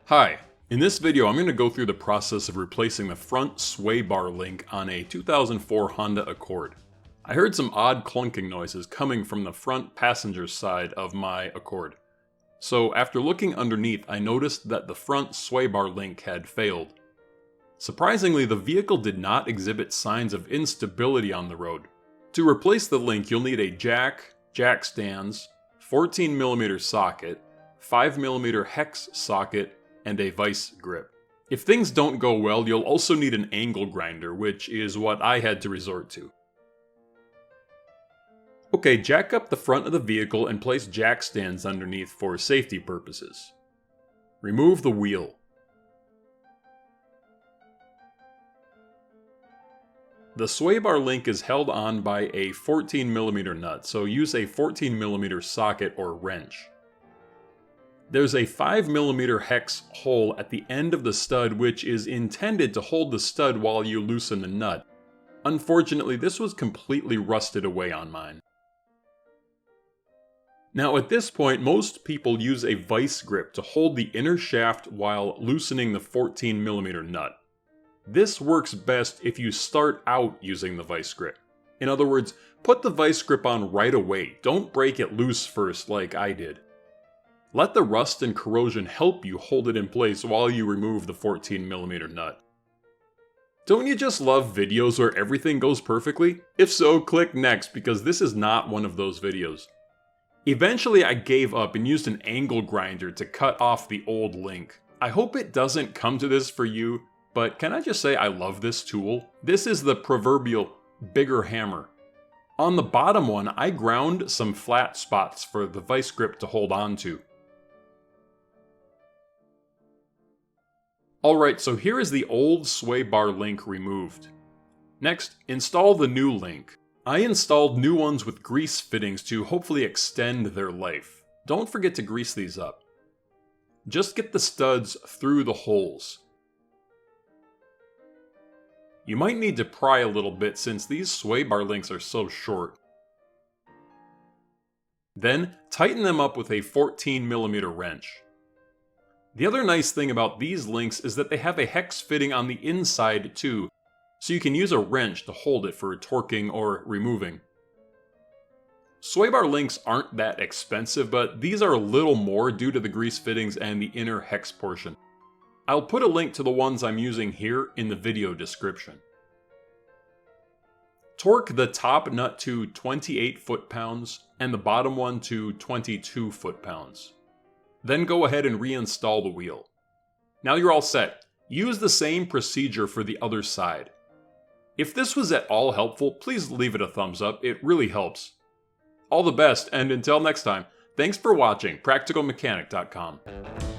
Hi, in this video I'm going to go through the process of replacing the front sway bar link on a 2004 Honda Accord. I heard some odd clunking noises coming from the front passenger side of my Accord. So after looking underneath, I noticed that the front sway bar link had failed. Surprisingly, the vehicle did not exhibit signs of instability on the road. To replace the link, you'll need a jack stands, 14mm socket, 5mm hex socket, and a vise grip. If things don't go well, you'll also need an angle grinder, which is what I had to resort to. Okay, jack up the front of the vehicle and place jack stands underneath for safety purposes. Remove the wheel. The sway bar link is held on by a 14mm nut, so use a 14mm socket or wrench. There's a 5mm hex hole at the end of the stud which is intended to hold the stud while you loosen the nut. Unfortunately, this was completely rusted away on mine. Now at this point, most people use a vise grip to hold the inner shaft while loosening the 14mm nut. This works best if you start out using the vise grip. In other words, put the vise grip on right away, don't break it loose first like I did. Let the rust and corrosion help you hold it in place while you remove the 14mm nut. Don't you just love videos where everything goes perfectly? If so, click next because this is not one of those videos. Eventually I gave up and used an angle grinder to cut off the old link. I hope it doesn't come to this for you, but can I just say I love this tool? This is the proverbial bigger hammer. On the bottom one, I ground some flat spots for the vise grip to hold on to. Alright, so here is the old sway bar link removed. Next, install the new link. I installed new ones with grease fittings to hopefully extend their life. Don't forget to grease these up. Just get the studs through the holes. You might need to pry a little bit since these sway bar links are so short. Then, tighten them up with a 14mm wrench. The other nice thing about these links is that they have a hex fitting on the inside too, so you can use a wrench to hold it for torquing or removing. Sway bar links aren't that expensive, but these are a little more due to the grease fittings and the inner hex portion. I'll put a link to the ones I'm using here in the video description. Torque the top nut to 28 foot-pounds and the bottom one to 22 foot-pounds. Then go ahead and reinstall the wheel. Now you're all set. Use the same procedure for the other side. If this was at all helpful, please leave it a thumbs up, it really helps. All the best, and until next time, thanks for watching PracticalMechanic.com.